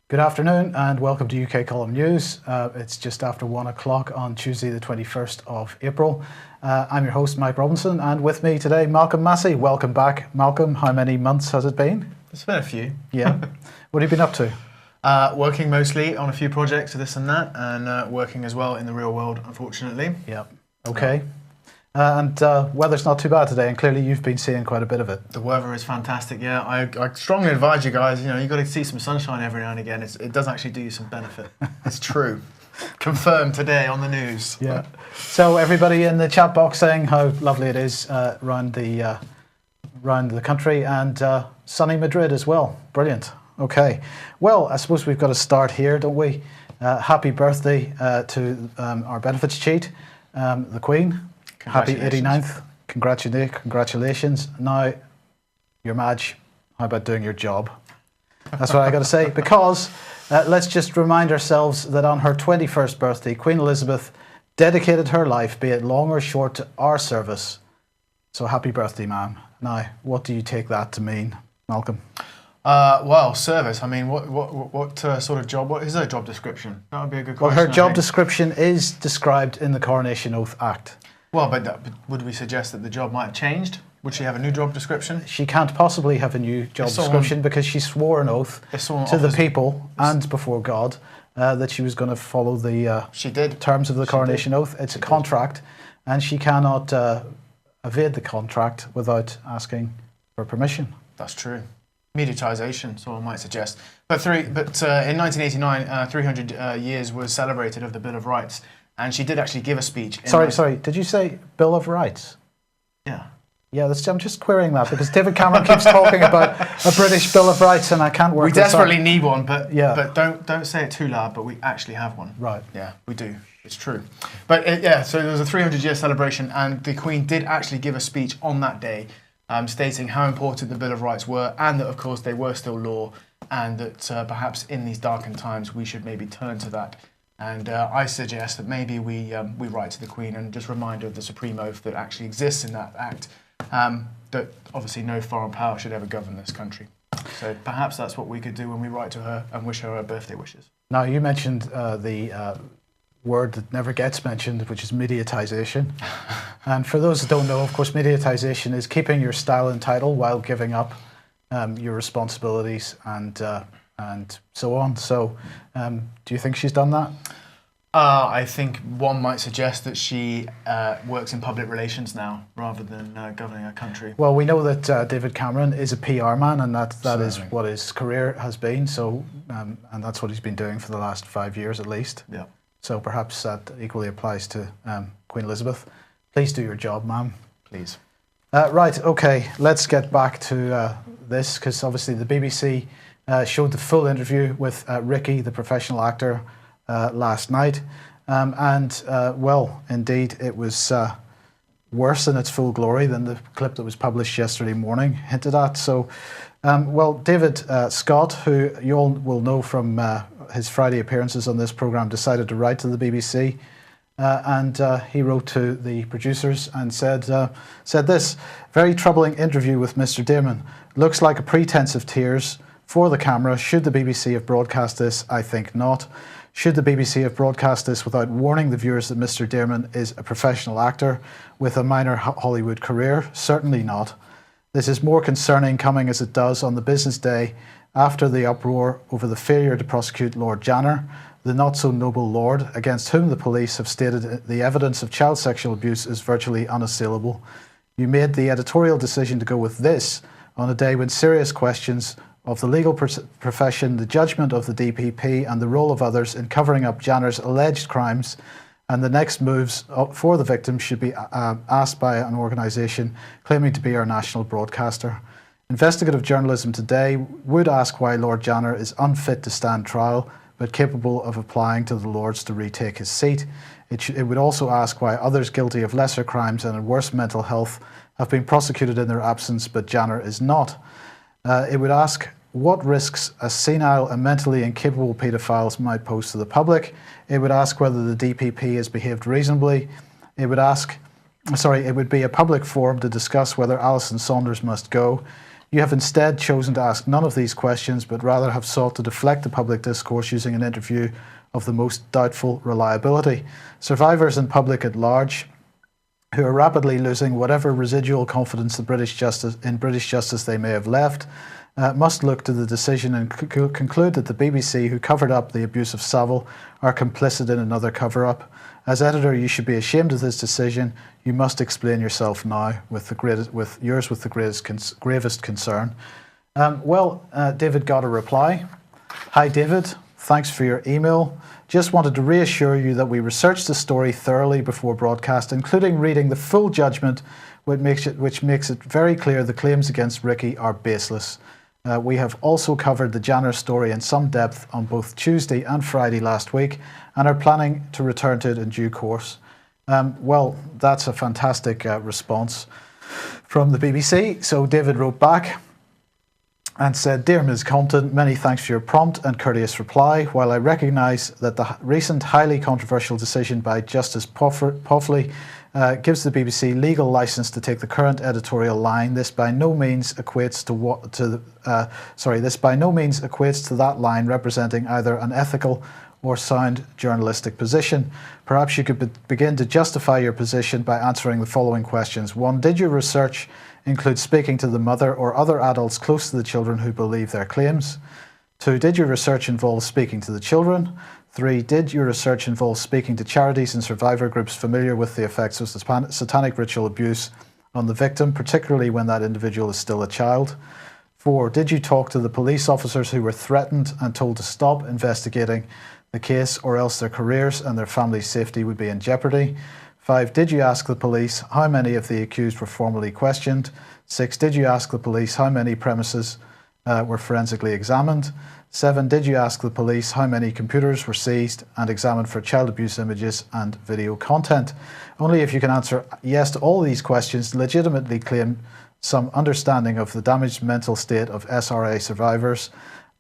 Good afternoon and welcome to UK Column News. It's just after 1 o'clock on Tuesday the 21st of April. I'm your host Mike Robinson, and with me today Malcolm Massey. Welcome back, Malcolm. How many months has it been? It's been a few. Yeah. What have you been up to? Working mostly on a few projects, this and that, and working as well in the real world, unfortunately. Yeah. Okay. And weather's not too bad today, and clearly you've been seeing quite a bit of it. The weather is fantastic, yeah. I strongly advise you guys, you've got to see some sunshine every now and again. It does actually do you some benefit. It's true. Confirmed today on the news. Yeah. So everybody in the chat box saying how lovely it is around the country, and sunny Madrid as well. Brilliant. Okay. Well, I suppose we've got to start here, don't we? Happy birthday to our benefits cheat, the Queen. Happy 89th. Congratulations. Now, your Madge, how about doing your job? That's what I got to say. Because let's just remind ourselves that on her 21st birthday, Queen Elizabeth dedicated her life, be it long or short, to our service. So happy birthday, ma'am. Now, what do you take that to mean, Malcolm? Well, service. I mean, what sort of job? What is her job description? That would be a good question. Well, her job description is described in the Coronation Oath Act. Well, but would we suggest that the job might have changed? Would she have a new job description? She can't possibly have a new job description because she swore an oath to the people and before God that she was going to follow the terms of the Coronation Oath. It's a contract, and she cannot evade the contract without asking for permission. That's true. Mediatisation, so I might suggest. But in 1989, 300 years was celebrated of the Bill of Rights. And she did actually give a speech. Sorry, did you say Bill of Rights? Yeah. Yeah, I'm just querying that because David Cameron keeps talking about a British Bill of Rights, and I can't work this out. We desperately need one, but don't say it too loud, but we actually have one. Right. Yeah, we do. It's true. But so there was a 300-year celebration, and the Queen did actually give a speech on that day stating how important the Bill of Rights were, and that, of course, they were still law, and that perhaps in these darkened times we should maybe turn to that. And I suggest that maybe we write to the Queen and just remind her of the supreme oath that actually exists in that act, that obviously no foreign power should ever govern this country. So perhaps that's what we could do when we write to her and wish her birthday wishes. Now, you mentioned the word that never gets mentioned, which is mediatisation. And for those who don't know, of course, mediatisation is keeping your style and title while giving up your responsibilities and so on. So do you think she's done that? I think one might suggest that she works in public relations now rather than governing a country. Well, we know that David Cameron is a PR man, and that is what his career has been. So, and that's what he's been doing for the last 5 years at least. Yeah. So perhaps that equally applies to Queen Elizabeth. Please do your job, ma'am. Please. Right, okay, let's get back to this, because obviously the BBC showed the full interview with Ricky, the professional actor, last night. Well, indeed, it was worse in its full glory than the clip that was published yesterday morning hinted at. So, well, David Scott, who you all will know from his Friday appearances on this programme, decided to write to the BBC. And he wrote to the producers and said this: very troubling interview with Mr. Damon. Looks like a pretense of tears for the camera. Should the BBC have broadcast this? I think not. Should the BBC have broadcast this without warning the viewers that Mr. Damon is a professional actor with a minor Hollywood career? Certainly not. This is more concerning coming as it does on the business day after the uproar over the failure to prosecute Lord Janner, the not-so-noble lord, against whom the police have stated the evidence of child sexual abuse is virtually unassailable. You made the editorial decision to go with this on a day when serious questions of the legal profession, the judgment of the DPP and the role of others in covering up Janner's alleged crimes and the next moves for the victims should be asked by an organisation claiming to be our national broadcaster. Investigative journalism today would ask why Lord Janner is unfit to stand trial but capable of applying to the Lords to retake his seat. It would also ask why others guilty of lesser crimes and in worse mental health have been prosecuted in their absence but Janner is not. It would ask what risks a senile and mentally incapable paedophiles might pose to the public. It would ask whether the DPP has behaved reasonably. It would be a public forum to discuss whether Alison Saunders must go. You have instead chosen to ask none of these questions, but rather have sought to deflect the public discourse using an interview of the most doubtful reliability. Survivors and public at large, who are rapidly losing whatever residual confidence in British justice they may have left, must look to the decision and conclude that the BBC, who covered up the abuse of Savile, are complicit in another cover-up. As editor, you should be ashamed of this decision. You must explain yourself now with the gravest concern. David got a reply. Hi, David. Thanks for your email. Just wanted to reassure you that we researched the story thoroughly before broadcast, including reading the full judgment, which makes it very clear the claims against Ricky are baseless. We have also covered the Janner story in some depth on both Tuesday and Friday last week and are planning to return to it in due course. That's a fantastic response from the BBC. So David wrote back and said, "Dear Ms. Compton, many thanks for your prompt and courteous reply. While I recognise that the recent highly controversial decision by Justice Poffley gives the BBC legal licence to take the current editorial line, this by no means equates to that line representing either an ethical or sound journalistic position. Perhaps you could begin to justify your position by answering the following questions. 1. Did your research include speaking to the mother or other adults close to the children who believe their claims? 2. Did your research involve speaking to the children? 3. Did your research involve speaking to charities and survivor groups familiar with the effects of satanic ritual abuse on the victim, particularly when that individual is still a child? 4. Did you talk to the police officers who were threatened and told to stop investigating the case or else their careers and their family's safety would be in jeopardy? 5. Did you ask the police how many of the accused were formally questioned? 6. Did you ask the police how many premises were forensically examined? 7. Did you ask the police how many computers were seized and examined for child abuse images and video content? Only if you can answer yes to all these questions, legitimately claim some understanding of the damaged mental state of SRA survivors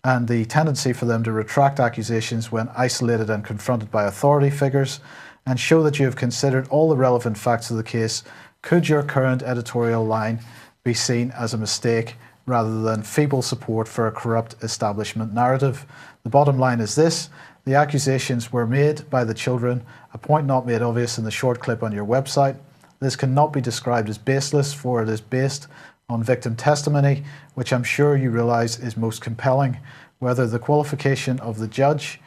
and the tendency for them to retract accusations when isolated and confronted by authority figures, and show that you have considered all the relevant facts of the case, could your current editorial line be seen as a mistake rather than feeble support for a corrupt establishment narrative? The bottom line is this: the accusations were made by the children, a point not made obvious in the short clip on your website. This cannot be described as baseless, for it is based on victim testimony, which I'm sure you realise is most compelling. Whatever the qualification of the judge,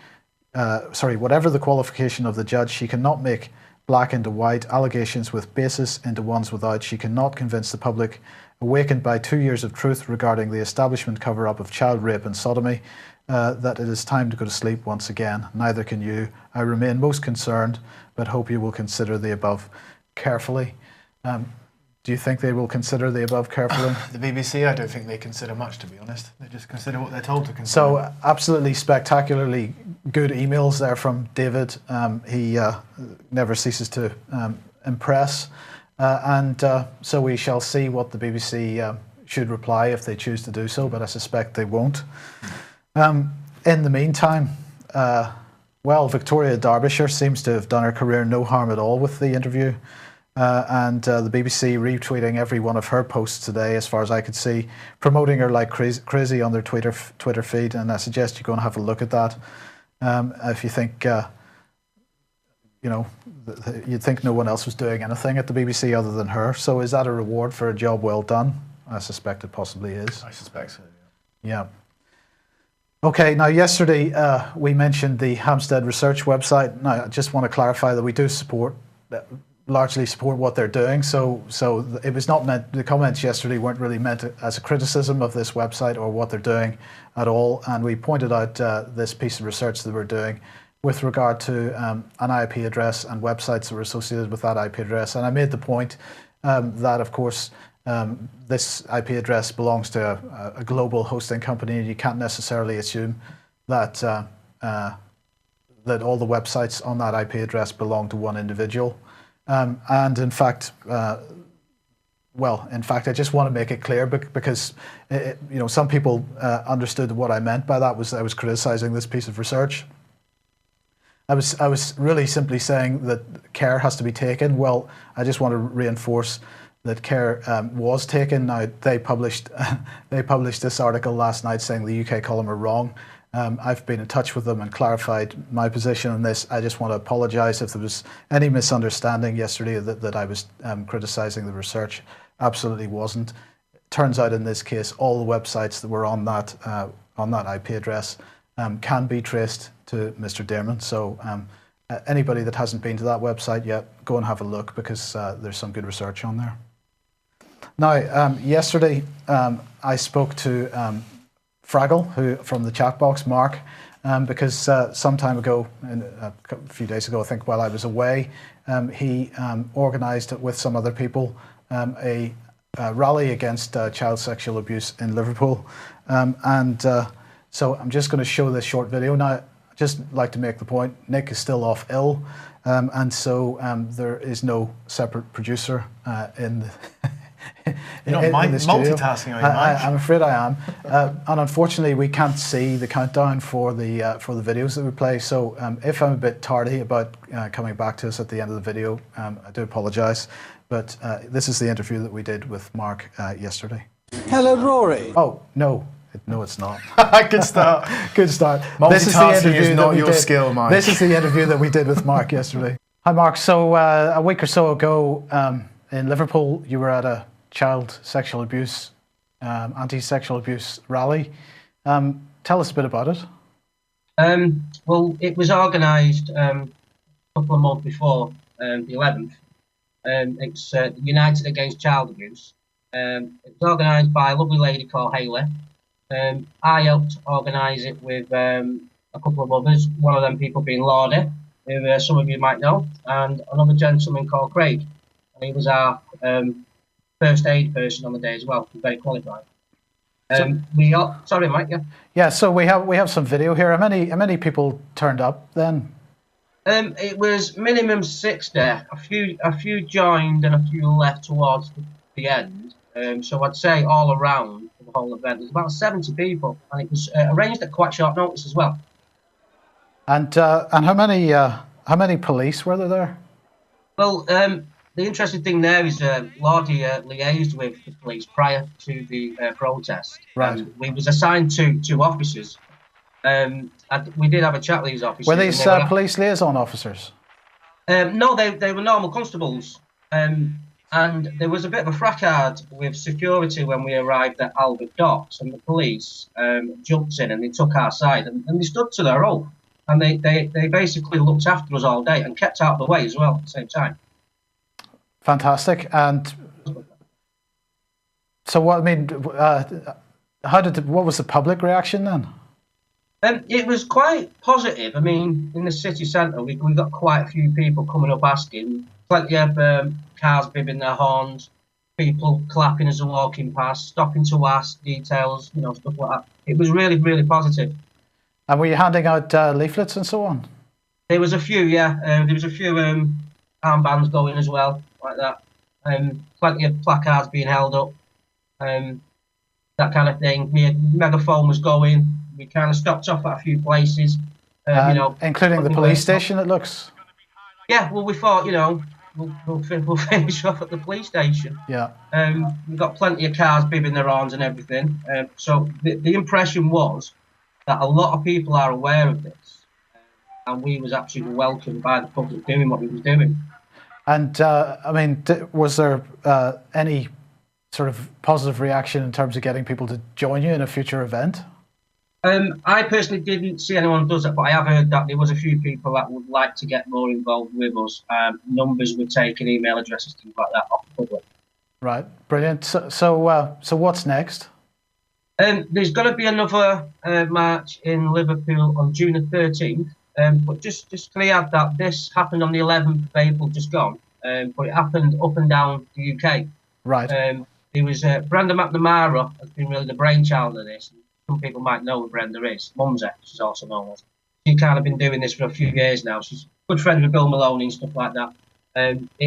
she cannot make black into white, allegations with basis into ones without. She cannot convince the public, awakened by 2 years of truth regarding the establishment cover-up of child rape and sodomy, that it is time to go to sleep once again. Neither can you. I remain most concerned, but hope you will consider the above carefully." Do you think they will consider the above carefully? The BBC, I don't think they consider much, to be honest. They just consider what they're told to consider. So, absolutely spectacularly good emails there from David. He never ceases to impress. So we shall see what the BBC should reply if they choose to do so, but I suspect they won't. In the meantime, Victoria Derbyshire seems to have done her career no harm at all with the interview. The BBC retweeting every one of her posts today, as far as I could see, promoting her like crazy on their Twitter feed, and I suggest you go and have a look at that. If you think, you'd think no one else was doing anything at the BBC other than her. So is that a reward for a job well done? I suspect it possibly is. I suspect so, yeah. Okay, now yesterday we mentioned the Hampstead Research website. Now I just want to clarify that we do largely support what they're doing. So it was not meant, the comments yesterday weren't really meant as a criticism of this website or what they're doing at all. And we pointed out this piece of research that we're doing with regard to an IP address and websites that were associated with that IP address. And I made the point that, of course, this IP address belongs to a global hosting company, and you can't necessarily assume that that all the websites on that IP address belong to one individual. And in fact, I just want to make it clear because some people understood what I meant by that was I was criticizing this piece of research. I was really simply saying that care has to be taken. Well, I just want to reinforce that care was taken. Now they published this article last night saying the UK column are wrong. I've been in touch with them and clarified my position on this. I just want to apologise if there was any misunderstanding yesterday that I was criticising the research. Absolutely wasn't. Turns out in this case, all the websites that were on that IP address can be traced to Mr. Dearman. So anybody that hasn't been to that website yet, go and have a look, because there's some good research on there. Now, yesterday I spoke to Fraggle, who from the chat box, Mark, because some time ago, a few days ago, I think, while I was away, he organised with some other people a rally against child sexual abuse in Liverpool. So I'm just going to show this short video. Now, I'd just like to make the point, Nick is still off ill, and so there is no separate producer in the You're not multitasking, are you, Mike? I'm afraid I am. And unfortunately, we can't see the countdown for the videos that we play. So if I'm a bit tardy about coming back to us at the end of the video, I do apologise. But this is the interview that we did with Mark yesterday. Hello, Rory. Oh, no. No, it's not. Good start. Good start. Multitasking is not your skill, Mike. This is the interview that we did with Mark yesterday. Hi, Mark. So a week or so ago in Liverpool, you were at a child sexual abuse, anti-sexual abuse rally. Tell us a bit about it. Well, it was organised a couple of months before the 11th. It's United Against Child Abuse. It was organised by a lovely lady called Hayley. I helped organise it with a couple of others, one of them people being Lordy, who some of you might know, and another gentleman called Craig. And he was our first aid person on the day as well, very qualified. Sorry, Mike. Yeah. So we have some video here. How many people turned up then? It was minimum 60. A few joined and a few left towards the end. So I'd say all around for the whole event, there's about 70 people, and it was arranged at quite short notice as well. And how many police were there? Well, the interesting thing there is Lordy liaised with the police prior to the protest. Right. We was assigned two officers. We did have a chat with these officers. Were these police liaison officers? No, they were normal constables. And there was a bit of a fracas with security when we arrived at Albert Docks, and the police jumped in and they took our side, and they stood to their oath. And they basically looked after us all day and kept out of the way as well at the same time. Fantastic. And so what was the public reaction then? It was quite positive. I mean, in the city centre, we got quite a few people coming up asking, plenty of cars bibbing their horns, people clapping as they're walking past, stopping to ask details, stuff like that. It was really, really positive. And were you handing out leaflets and so on? There was a few, yeah. There was a few armbands going as well, like that. Plenty of placards being held up, that kind of thing. The megaphone was going. We kind of stopped off at a few places, including the police station. It looks. Yeah, well, we thought, we'll finish off at the police station. Yeah. We've got plenty of cars bibbing their horns and everything. So the impression was that a lot of people are aware of this, and we was absolutely welcomed by the public doing what we was doing. And was there any sort of positive reaction in terms of getting people to join you in a future event? I personally didn't see anyone does it, but I have heard that there was a few people that would like to get more involved with us. Numbers were taken, email addresses, things like that off the public. Right, brilliant. So what's next? There's going to be another march in Liverpool on June the 13th. But just can I add that this happened on the 11th of April, just gone. But it happened up and down the UK. Right. There was Brenda McNamara has been really the brainchild of this. Some people might know who Brenda is. Mumsy, she's also known as. She's kind of been doing this for a few years now. She's good friends with Bill Maloney and stuff like that.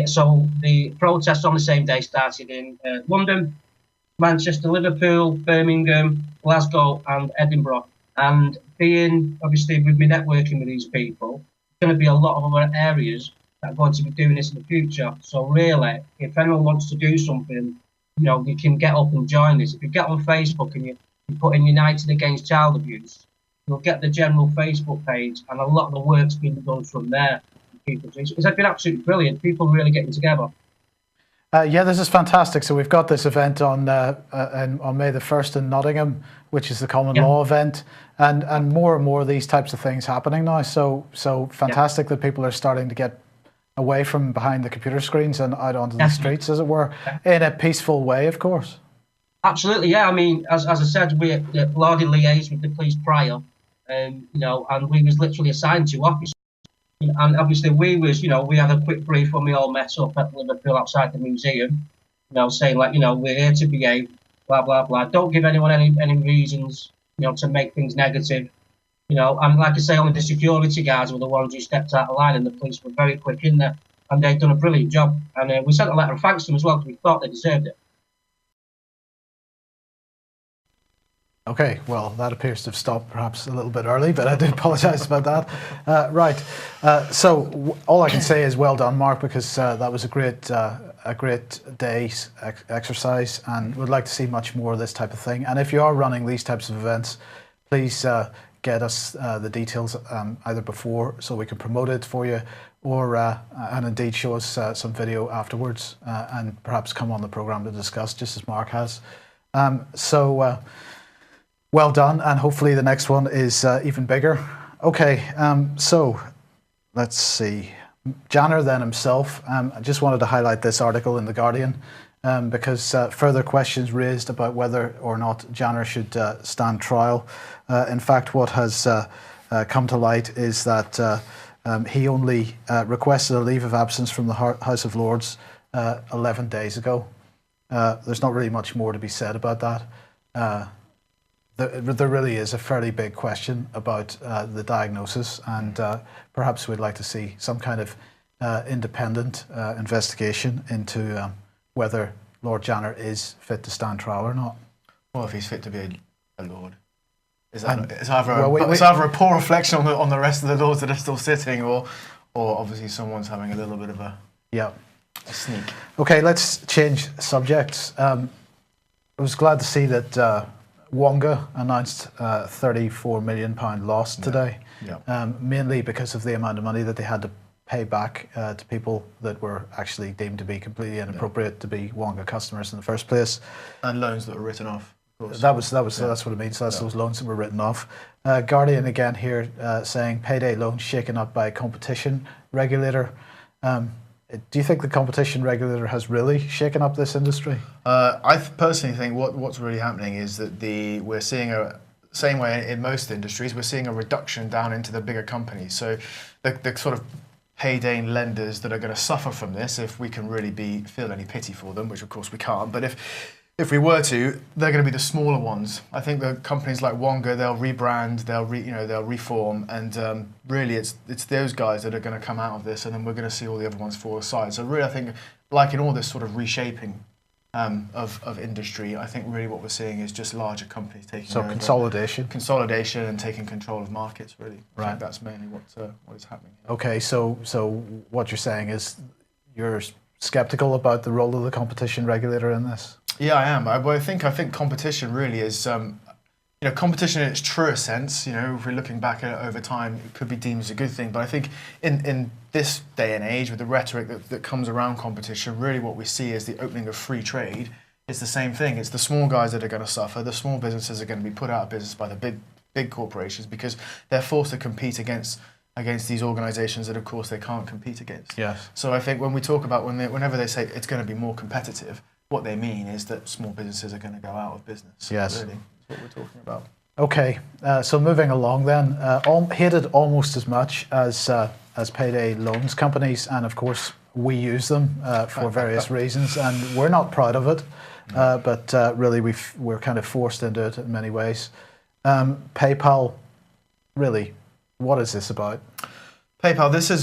So the protests on the same day started in London, Manchester, Liverpool, Birmingham, Glasgow and Edinburgh. And being, obviously, with me networking with these people, there's going to be a lot of other areas that are going to be doing this in the future. So really, if anyone wants to do something, you know, you can get up and join this. If you get on Facebook and you put in United Against Child Abuse, you'll get the general Facebook page, and a lot of the work's been done from there. It's been absolutely brilliant. People really getting together. Yeah, this is fantastic. So we've got this event on May the 1st in Nottingham, which is the common law event, and more of these types of things happening now. So fantastic that people are starting to get away from behind the computer screens and out onto the streets, as it were, in a peaceful way, of course. Absolutely, yeah. I mean, as I said, we Lordy liaised with the police prior, you know, and we was literally assigned to officers. And obviously we had a quick brief when we all met up at Liverpool outside the museum, you know, saying like, you know, we're here to behave, blah, blah, blah. Don't give anyone any reasons, you know, to make things negative, you know. And like I say, only the security guards were the ones who stepped out of line, and the police were very quick in there, and they've done a brilliant job. And we sent a letter of thanks to them as well, because we thought they deserved it. Okay, well, that appears to have stopped perhaps a little bit early, but I do apologise about that. Right, so all I can say is well done, Mark, because that was a great day's exercise, and would like to see much more of this type of thing. And if you are running these types of events, please get us the details either before, so we can promote it for you, or and indeed show us some video afterwards, and perhaps come on the programme to discuss, just as Mark has. Well done, and hopefully the next one is even bigger. Okay, so let's see. Janner then himself, I just wanted to highlight this article in The Guardian because further questions raised about whether or not Janner should stand trial. In fact, what has come to light is that he only requested a leave of absence from the House of Lords 11 days ago. There's not really much more to be said about that. There really is a fairly big question about the diagnosis, and perhaps we'd like to see some kind of independent investigation into whether Lord Janner is fit to stand trial or not. Well, if he's fit to be a lord, it's either a poor reflection on the rest of the lords that are still sitting, or obviously someone's having a little bit of a sneak. Okay, let's change subjects. I was glad to see that Wonga announced a £34 million loss today, mainly because of the amount of money that they had to pay back to people that were actually deemed to be completely inappropriate to be Wonga customers in the first place, and loans that were written off. That's what it means. That's those loans that were written off. Guardian again here saying payday loans shaken up by a competition regulator. Do you think the competition regulator has really shaken up this industry? I personally think what's really happening is that we're seeing same way in most industries, we're seeing a reduction down into the bigger companies. So the sort of payday lenders that are going to suffer from this, if we can really feel any pity for them, which of course we can't, but if we were to, they're going to be the smaller ones. I think the companies like Wonga, they'll rebrand, they'll reform, and really it's those guys that are going to come out of this, and then we're going to see all the other ones fall aside. So really, I think, like in all this sort of reshaping of industry, I think really what we're seeing is just larger companies taking over. Consolidation and taking control of markets. Really, I think that's mainly what is happening here. Okay, so what you're saying is you're skeptical about the role of the competition regulator in this? Yeah, I am. I think competition really is, competition in its truest sense. If we're looking back at it over time, it could be deemed as a good thing. But I think in this day and age, with the rhetoric that comes around competition, really what we see is the opening of free trade. It's the same thing. It's the small guys that are going to suffer. The small businesses are going to be put out of business by the big corporations because they're forced to compete against these organisations that, of course, they can't compete against. Yes. So I think when we talk about whenever they say it's going to be more competitive, what they mean is that small businesses are going to go out of business. Yes. Really, that's what we're talking about. Okay, so moving along then, hated almost as much as payday loans companies, and of course we use them for various reasons, and we're not proud of it, but really we're kind of forced into it in many ways. PayPal, really, what is this about? PayPal, this is,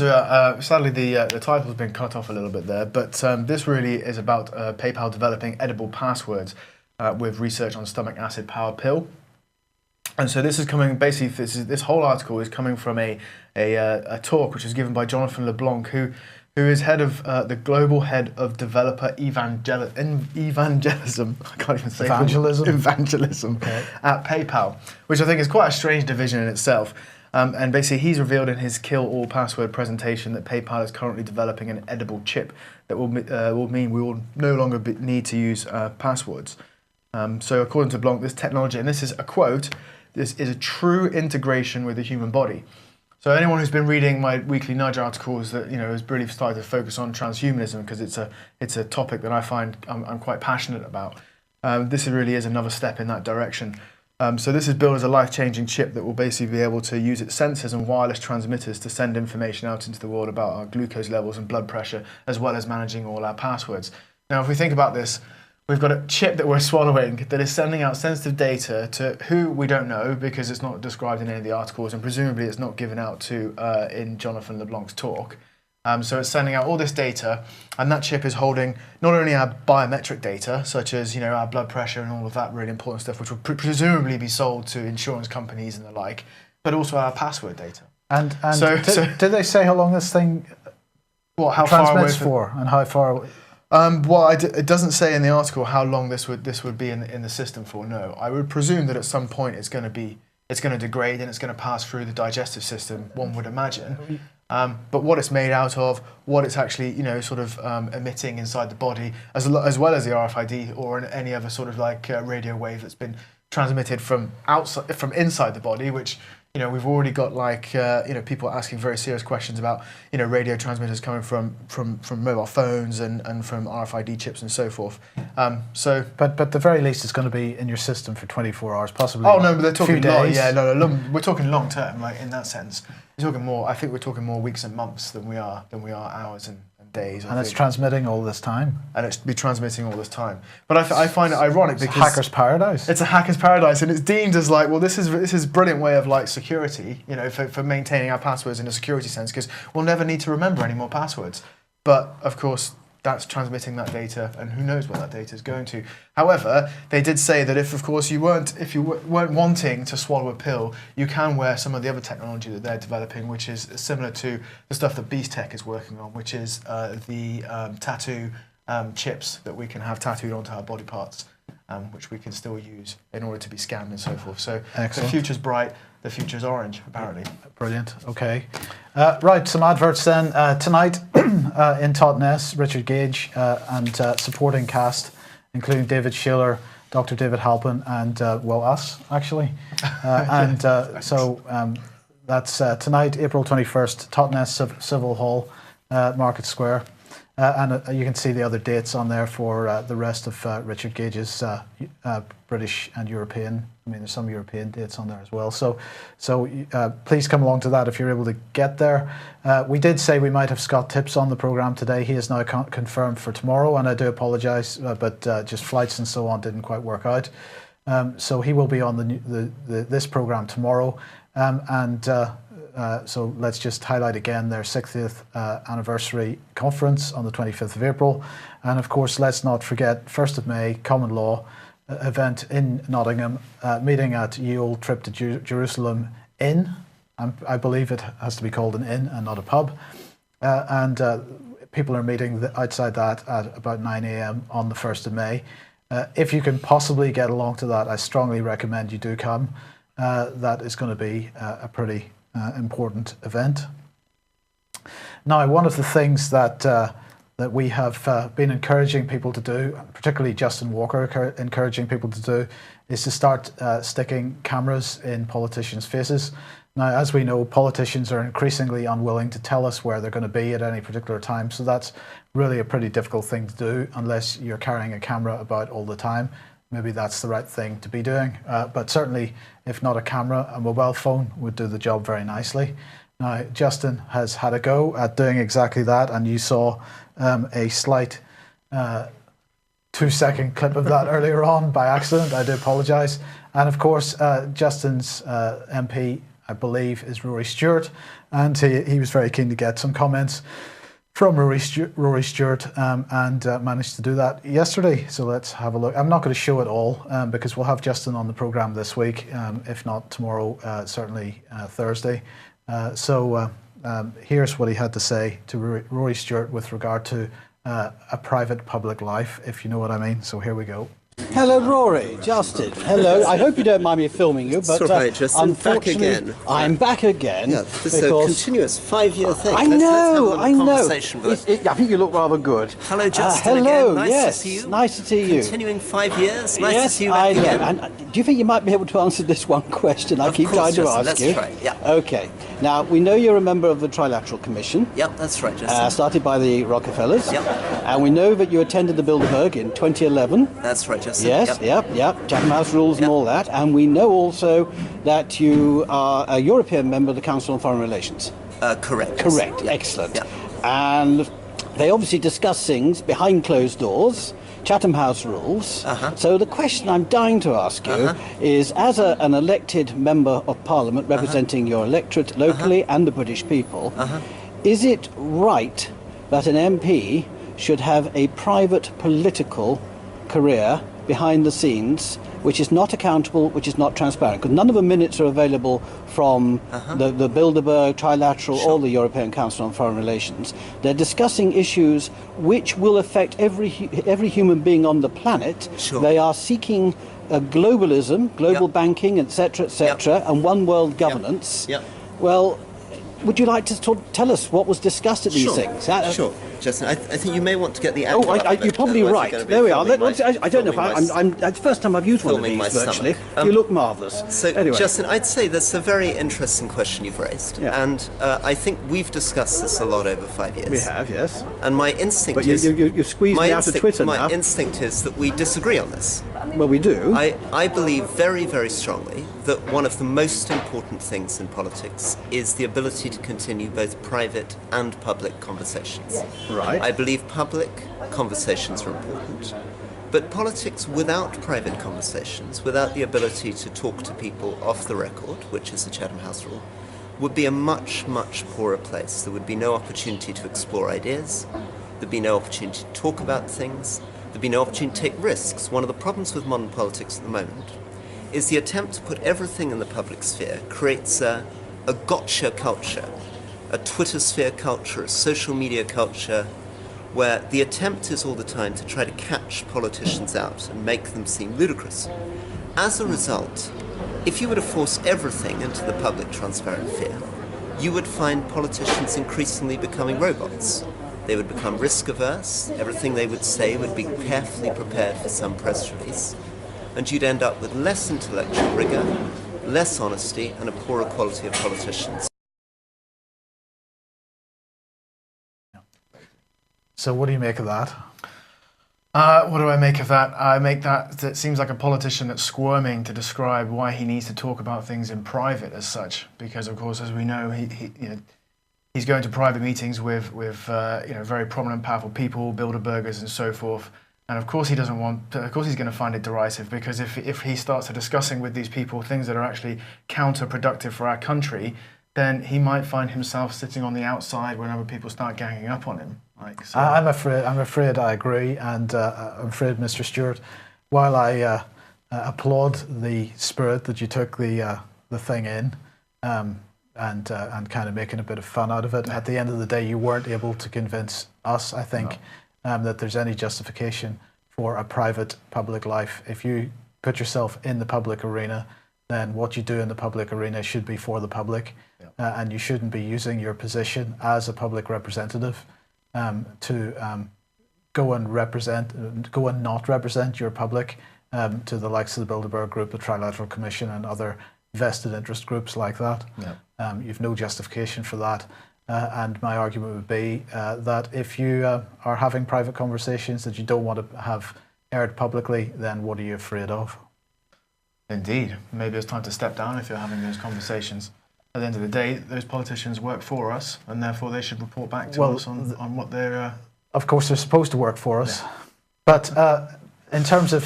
sadly the title's been cut off a little bit there, but this really is about PayPal developing edible passwords with research on stomach acid powered pill. And so this is coming, basically, this whole article is coming from a talk which was given by Jonathan LeBlanc, who is head of the global head of developer evangelism. I can't even say evangelism Okay. at PayPal, which I think is quite a strange division in itself. And basically, he's revealed in his Kill All Password presentation that PayPal is currently developing an edible chip that will mean we will no longer need to use passwords. So according to Blanc, this technology, and this is a quote, this is a true integration with the human body. So anyone who's been reading my weekly Nudge articles that has really started to focus on transhumanism, because it's a topic that I find I'm quite passionate about. This really is another step in that direction. So this is billed as a life-changing chip that will basically be able to use its sensors and wireless transmitters to send information out into the world about our glucose levels and blood pressure, as well as managing all our passwords. Now, if we think about this, we've got a chip that we're swallowing that is sending out sensitive data to who we don't know, because it's not described in any of the articles, and presumably it's not given out to in Jonathan LeBlanc's talk. So it's sending out all this data, and that chip is holding not only our biometric data, such as our blood pressure and all of that really important stuff, which will presumably be sold to insurance companies and the like, but also our password data. And So- did they say how long this thing How far away transmits for, and how far? It doesn't say in the article how long this would be in the system for. No, I would presume that at some point it's going to degrade and it's going to pass through the digestive system. One would imagine. But what it's made out of, what it's actually emitting inside the body, as well as the RFID or any other sort of like radio wave that's been transmitted from inside the body, which we've already got people asking very serious questions about radio transmitters coming from mobile phones and from RFID chips and so forth. But at the very least, it's going to be in your system for 24 hours, possibly. Oh no, but they're talking a few days. we're talking long term, like in that sense. We're talking more. I think we're talking more weeks and months than we are hours and days. And it's transmitting all this time. And it's be transmitting all this time. But I find it ironic It's because hacker's paradise. it's a hacker's paradise, and it's deemed as like, well, this is a brilliant way of like security, for maintaining our passwords in a security sense, because we'll never need to remember any more passwords. But of course, that's transmitting that data, and who knows where that data is going to. However, they did say that if you weren't wanting to swallow a pill, you can wear some of the other technology that they're developing, which is similar to the stuff that Beast Tech is working on, which is the tattoo chips that we can have tattooed onto our body parts, which we can still use in order to be scanned and so forth. So Excellent. The future's bright, the future's orange, apparently. Brilliant. Okay. Right, some adverts then. Tonight in Totnes, Richard Gage and supporting cast, including David Schiller, Dr. David Halpin, and us, actually. That's tonight, April 21st, Totnes Civil Hall, Market Square. And you can see the other dates on there for the rest of Richard Gage's British and European. I mean, there's some European dates on there as well. So please come along to that if you're able to get there. We did say we might have Scott Tips on the programme today. He is now confirmed for tomorrow, and I do apologise, but just flights and so on didn't quite work out. So he will be on this programme tomorrow. So let's just highlight again their 60th anniversary conference on the 25th of April. And of course, let's not forget 1st of May, Common Law event in Nottingham, meeting at Ye Olde Trip to Jerusalem Inn. I believe it has to be called an inn and not a pub. People are meeting outside that at about 9 a.m. on the 1st of May. If you can possibly get along to that, I strongly recommend you do come. That is going to be a pretty important event. Now, one of the things that we have been encouraging people to do, particularly Justin Walker encouraging people to do, is to start sticking cameras in politicians' faces. Now, as we know, politicians are increasingly unwilling to tell us where they're going to be at any particular time, so that's really a pretty difficult thing to do unless you're carrying a camera about all the time. Maybe that's the right thing to be doing, but certainly if not a camera, a mobile phone would do the job very nicely. Now, Justin has had a go at doing exactly that, and you saw a slight 2-second clip of that earlier on by accident. I do apologise. And of course, Justin's MP, I believe, is Rory Stewart, and he was very keen to get some comments from Rory Stewart, and managed to do that yesterday. So let's have a look. I'm not going to show it all because we'll have Justin on the programme this week, if not tomorrow, certainly Thursday. So here's what he had to say to Rory Stewart with regard to a private public life, if you know what I mean. So here we go. Hello, Rory. Justin. Hello. I hope you don't mind me filming you, but it's all right, Justin. Unfortunately, Back again. I'm back again. Yeah, this is a continuous 5-year thing. I Let's know. have a I know. conversation with it. I think you look rather good. Hello, Justin. Hello. Again. Nice yes. to see you. Nice to see you. Continuing 5 years. Nice yes, to see you I back know. again. And do you think you might be able to answer this one question I keep course, trying to Justin. ask Let's you? try. Yeah. Okay. Now we know you're a member of the Trilateral Commission. Yep, that's right, Justin. Started by the Rockefellers. Yep. And we know that you attended the Bilderberg in 2011. That's right, Justin. Yes, yep. Chatham House rules and all that. And we know also that you are a European member of the Council on Foreign Relations. Correct. Correct, Yep. excellent. Yep. And they obviously discuss things behind closed doors, Chatham House rules. So the question I'm dying to ask you is, as an elected member of Parliament representing your electorate locally and the British people, is it right that an MP should have a private political career behind the scenes, which is not accountable, which is not transparent? Because none of the minutes are available from the Bilderberg, Trilateral, or the European Council on Foreign Relations. They're discussing issues which will affect every human being on the planet. Sure. They are seeking globalism, global banking, etc., and one world governance. Yep. Well, would you like to tell us what was discussed at these things? Sure, Justin. I think you may want to get the Oh, angle up, you're but probably otherwise right. you're gonna be There we are. filming I don't know if filming my- that's the first time I've used one of filming these my virtually. stomach. You look marvellous. So, anyway. Justin, I'd say that's a very interesting question you've raised. Yeah. And I think we've discussed this a lot over 5 years. We have, yes. And my instinct But is... you squeezed me out of Twitter my now. instinct is that we disagree on this. Well, we do. I believe very, very strongly that one of the most important things in politics is the ability to continue both private and public conversations. Right. I believe public conversations are important, but politics without private conversations, without the ability to talk to people off the record, which is the Chatham House rule, would be a much, much poorer place. There would be no opportunity to explore ideas, there'd be no opportunity to talk about things, there'd be no opportunity to take risks. One of the problems with modern politics at the moment is the attempt to put everything in the public sphere creates a gotcha culture, a Twitter sphere culture, a social media culture, where the attempt is all the time to try to catch politicians out and make them seem ludicrous. As a result, if you were to force everything into the public transparent sphere, you would find politicians increasingly becoming robots. They would become risk averse, everything they would say would be carefully prepared for some press release, and you'd end up with less intellectual rigor, less honesty, and a poorer quality of politicians. So what do you make of that? What do I make of that? I make that it seems like a politician that's squirming to describe why he needs to talk about things in private as such, because of course, as we know, he's going to private meetings with very prominent, powerful people, Bilderbergers and so forth. And of course, he doesn't want. Of course, he's going to find it derisive, because if he starts discussing with these people things that are actually counterproductive for our country, then he might find himself sitting on the outside when other people start ganging up on him. So. I'm afraid I agree, and I'm afraid, Mr. Stewart, while I applaud the spirit that you took the thing in, and kind of making a bit of fun out of it, at the end of the day, you weren't able to convince us, I think, that there's any justification for a private public life. If you put yourself in the public arena, then what you do in the public arena should be for the public, and you shouldn't be using your position as a public representative to go and not represent your public to the likes of the Bilderberg Group, the Trilateral Commission, and other vested interest groups like that. You've no justification for that. And my argument would be that if you are having private conversations that you don't want to have aired publicly, then what are you afraid of? Indeed. Maybe it's time to step down if you're having those conversations. At the end of the day, those politicians work for us, and therefore they should report back to us on what they're... Of course, they're supposed to work for us. Yeah. But in terms of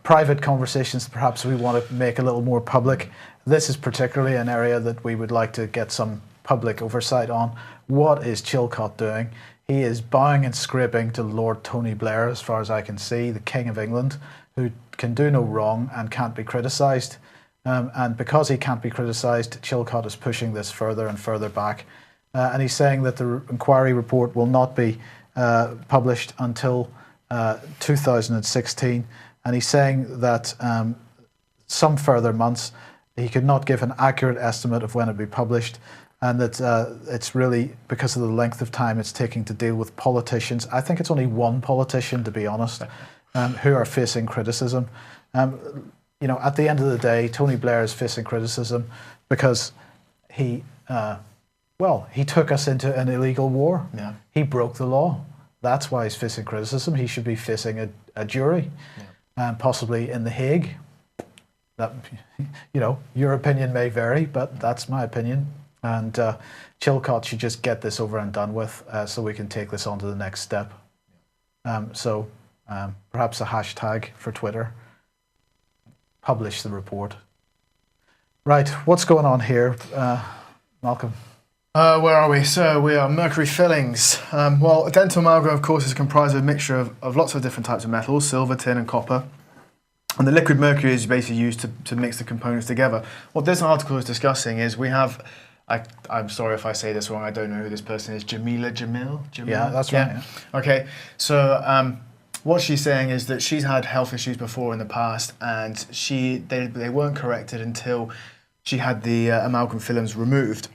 private conversations, perhaps we want to make a little more public. This is particularly an area that we would like to get some public oversight on. What is Chilcot doing? he is bowing and scraping to Lord Tony Blair, as far as I can see, the King of England, who can do no wrong and can't be criticised. And because he can't be criticised, Chilcot is pushing this further and further back. And he's saying that the inquiry report will not be published until 2016. And he's saying that some further months, he could not give an accurate estimate of when it will be published, and that it's really because of the length of time it's taking to deal with politicians. I think it's only one politician, to be honest, who are facing criticism. You know, at the end of the day, Tony Blair is facing criticism because he took us into an illegal war. Yeah. He broke the law. That's why he's facing criticism. He should be facing a jury, and possibly in The Hague. That, you know, your opinion may vary, but that's my opinion. And Chilcot should just get this over and done with, so we can take this on to the next step. So perhaps a hashtag for Twitter. Publish the report. Right, what's going on here, Malcolm? Where are we? So we are mercury fillings. Well, dental amalgam, of course, is comprised of a mixture of lots of different types of metals, silver, tin and copper. And the liquid mercury is basically used to mix the components together. What this article is discussing is we have, I'm sorry if I say this wrong, I don't know who this person is, Jamil? Yeah, that's right. Yeah. Okay, so what she's saying is that she's had health issues before in the past, and they weren't corrected until she had the amalgam fillings removed.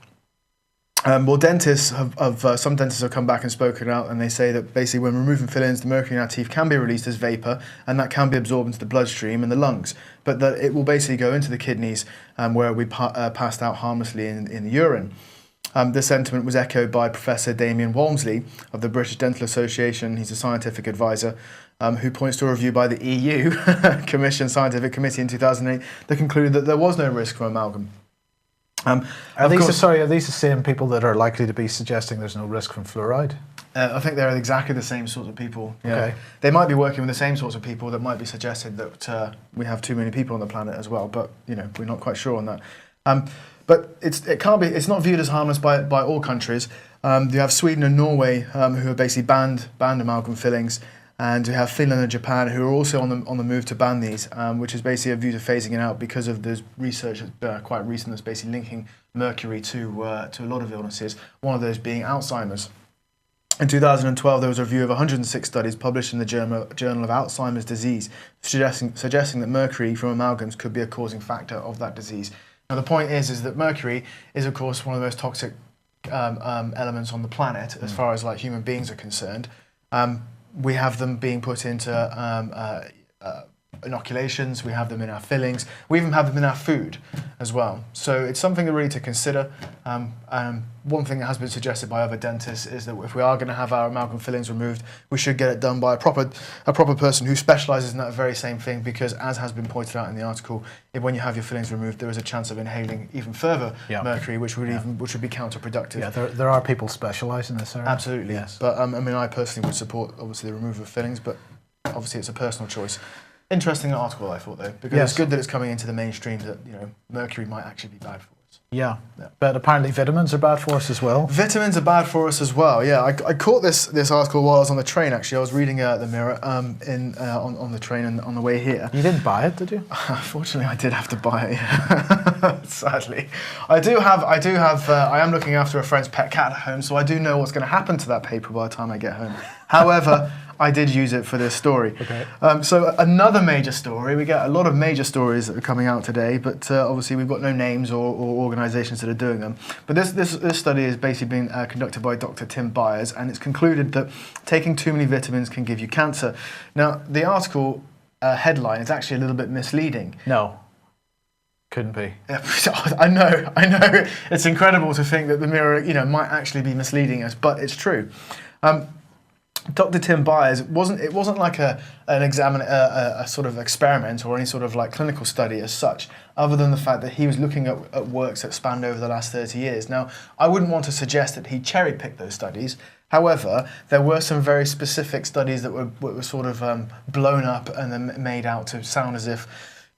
Well, dentists some dentists have come back and spoken out, and they say that basically when removing fillings, the mercury in our teeth can be released as vapour, and that can be absorbed into the bloodstream and the lungs, but that it will basically go into the kidneys, where it will be passed out harmlessly in the urine. This sentiment was echoed by Professor Damien Walmsley of the British Dental Association. He's a scientific advisor, who points to a review by the EU Commission Scientific Committee in 2008 that concluded that there was no risk from amalgam. Are these the same people that are likely to be suggesting there's no risk from fluoride? I think they're exactly the same sorts of people. Yeah. Okay. They might be working with the same sorts of people that might be suggesting that we have too many people on the planet as well, but you know, we're not quite sure on that. But it's not viewed as harmless by all countries. You have Sweden and Norway who have basically banned amalgam fillings, and you have Finland and Japan who are also on the move to ban these, which is basically a view to phasing it out because of this research that's quite recent that's basically linking mercury to a lot of illnesses, one of those being Alzheimer's. In 2012, there was a review of 106 studies published in the Journal of Alzheimer's Disease, suggesting that mercury from amalgams could be a causing factor of that disease. Now, the point is that mercury is, of course, one of the most toxic elements on the planet as far as like human beings are concerned. We have them being put into inoculations, we have them in our fillings, we even have them in our food as well. So it's something really to consider. One thing that has been suggested by other dentists is that if we are going to have our amalgam fillings removed, we should get it done by a proper person who specialises in that very same thing, because as has been pointed out in the article, when you have your fillings removed, there is a chance of inhaling even further mercury, which would be counterproductive. Yeah, there are people specialise in this area. Absolutely, yes. But I mean, I personally would support obviously the removal of fillings, but obviously it's a personal choice. Interesting article, I thought, though, because it's good that it's coming into the mainstream that, you know, mercury might actually be bad for us. Yeah, but apparently vitamins are bad for us as well. Vitamins are bad for us as well. Yeah, I caught this article while I was on the train. Actually, I was reading the Mirror on the train and on the way here. You didn't buy it, did you? Unfortunately, I did have to buy it. Sadly, I am looking after a friend's pet cat at home, so I do know what's going to happen to that paper by the time I get home. However, I did use it for this story. Okay. So another major story. We get a lot of major stories that are coming out today, but obviously we've got no names or organisations that are doing them. But this study is basically being conducted by Dr. Tim Byers, and it's concluded that taking too many vitamins can give you cancer. Now, the article headline is actually a little bit misleading. No. Couldn't be. I know. It's incredible to think that the Mirror, you know, might actually be misleading us, but it's true. Dr. Tim Byers, it wasn't like a sort of experiment or any sort of like clinical study as such, other than the fact that he was looking at works that spanned over the last 30 years. Now, I wouldn't want to suggest that he cherry-picked those studies. However, there were some very specific studies that were sort of blown up and then made out to sound as if,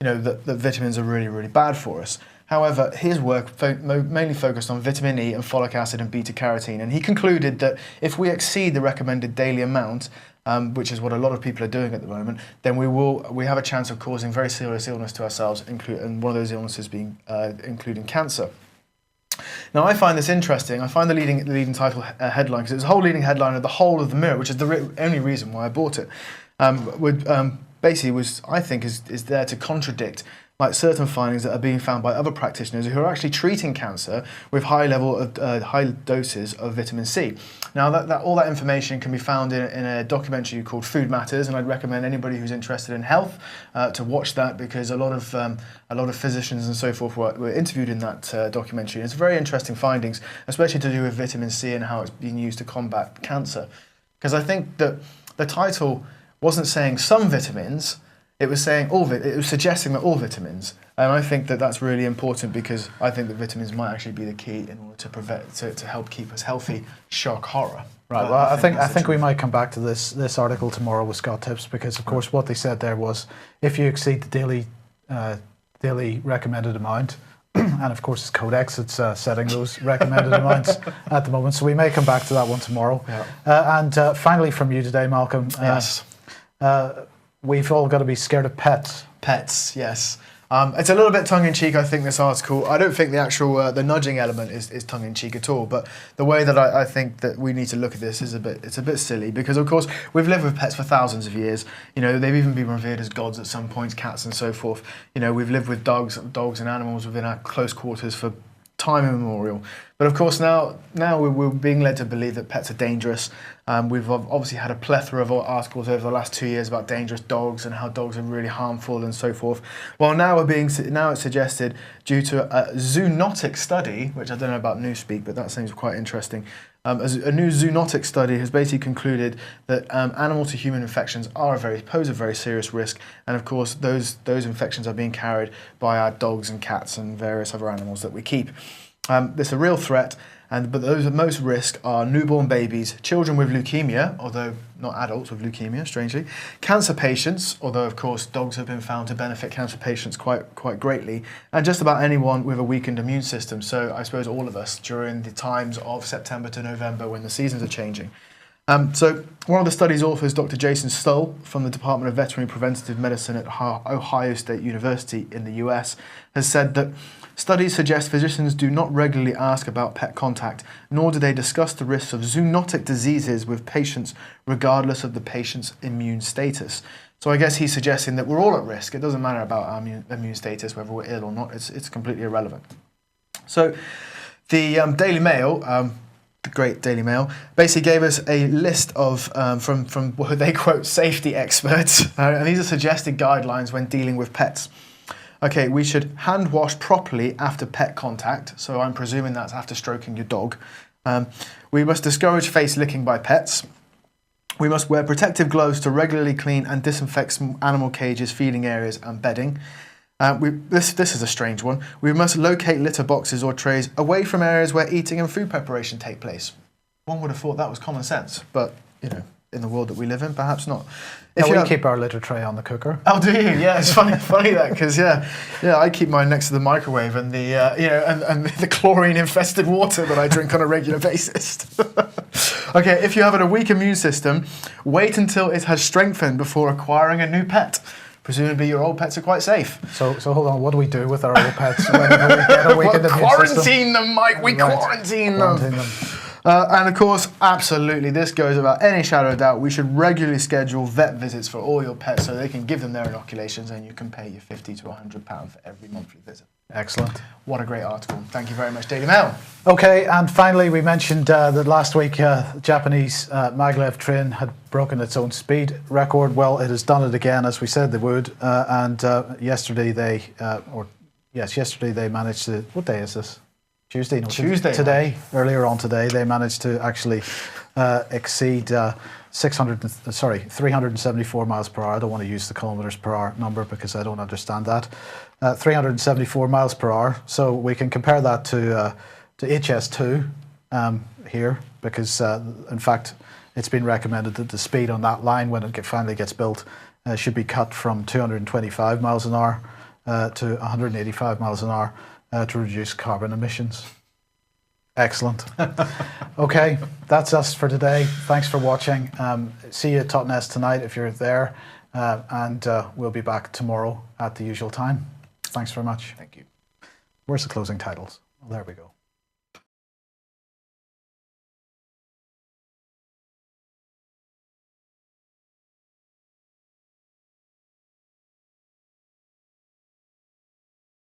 you know, that vitamins are really, really bad for us. However, his work mainly focused on vitamin E and folic acid and beta-carotene, and he concluded that if we exceed the recommended daily amount, which is what a lot of people are doing at the moment, then we have a chance of causing very serious illness to ourselves, and one of those illnesses being including cancer. Now, I find this interesting. I find the leading title headline, because it's a whole leading headline of the whole of the Mirror, which is the only reason why I bought it. Basically, I think is there to contradict like certain findings that are being found by other practitioners who are actually treating cancer with high doses of vitamin C. Now, all that information can be found in a documentary called Food Matters, and I'd recommend anybody who's interested in health to watch that, because a lot of physicians and so forth were interviewed in that documentary. And it's very interesting findings, especially to do with vitamin C and how it's being used to combat cancer. Because I think that the title wasn't saying some vitamins. It was saying it was suggesting that all vitamins, and I think that that's really important, because I think that vitamins might actually be the key in order to help keep us healthy. Shock horror. Right. Well, I think we might come back to this article tomorrow with Scott Tips, because of course what they said there was if you exceed the daily recommended amount, and of course it's Codex that's setting those recommended amounts at the moment. So we may come back to that one tomorrow. Yeah. And finally, from you today, Malcolm. Yes. We've all got to be scared of pets. Pets, yes. It's a little bit tongue-in-cheek, I think, this article. I don't think the actual the nudging element is tongue-in-cheek at all, but the way that I think that we need to look at this is it's a bit silly, because of course we've lived with pets for thousands of years. You know, they've even been revered as gods at some points, cats and so forth. You know, we've lived with dogs and animals within our close quarters for time immemorial. But of course now we're being led to believe that pets are dangerous. We've obviously had a plethora of articles over the last 2 years about dangerous dogs and how dogs are really harmful and so forth. Well, now it's suggested, due to a zoonotic study, which I don't know about Newspeak, but that seems quite interesting. A new zoonotic study has basically concluded that animal to human infections pose a very serious risk, and of course those infections are being carried by our dogs and cats and various other animals that we keep. This is a real threat, but those at most risk are newborn babies, children with leukemia, although not adults with leukemia, strangely, cancer patients, although of course dogs have been found to benefit cancer patients quite greatly, and just about anyone with a weakened immune system. So I suppose all of us during the times of September to November when the seasons are changing. So one of the study's authors, Dr. Jason Stoll from the Department of Veterinary Preventative Medicine at Ohio State University in the US, has said that studies suggest physicians do not regularly ask about pet contact, nor do they discuss the risks of zoonotic diseases with patients, regardless of the patient's immune status. So I guess he's suggesting that we're all at risk. It doesn't matter about our immune status, whether we're ill or not. It's completely irrelevant. So the Daily Mail, the great Daily Mail, basically gave us a list of from what they quote safety experts, and these are suggested guidelines when dealing with pets. Okay, we should hand wash properly after pet contact, so I'm presuming that's after stroking your dog. We must discourage face licking by pets. We must wear protective gloves to regularly clean and disinfect animal cages, feeding areas and bedding. This is a strange one. We must locate litter boxes or trays away from areas where eating and food preparation take place. One would have thought that was common sense, but you know, in the world that we live in, perhaps not. We keep our litter tray on the cooker. Oh, do you? Yeah, it's funny that, because yeah, I keep mine next to the microwave and the and the chlorine-infested water that I drink on a regular basis. Okay, if you have a weak immune system, wait until it has strengthened before acquiring a new pet. Presumably your old pets are quite safe. So hold on, what do we do with our old pets whenever we get a weakened immune quarantine system? them, Mike, we Right. quarantine them. And of course, absolutely, this goes without any shadow of doubt. We should regularly schedule vet visits for all your pets so they can give them their inoculations, and you can pay your £50 to £100 for every monthly visit. Excellent. What a great article. Thank you very much, Daily Mail. Okay, and finally, we mentioned that last week Japanese maglev train had broken its own speed record. Well, it has done it again, as we said they would. And yesterday they managed to. What day is this? Tuesday. No, Tuesday. Today, earlier on today, they managed to actually exceed 374 miles per hour. I don't want to use the kilometers per hour number because I don't understand that. 374 miles per hour. So we can compare that to HS2 here, because in fact it's been recommended that the speed on that line, when it finally gets built, should be cut from 225 miles an hour to 185 miles an hour. to reduce carbon emissions. Excellent. Okay, that's us for today. Thanks for watching. See you at Totnes tonight if you're there, and we'll be back tomorrow at the usual time. Thanks very much. Thank you. Where's the closing titles? Oh, there we go.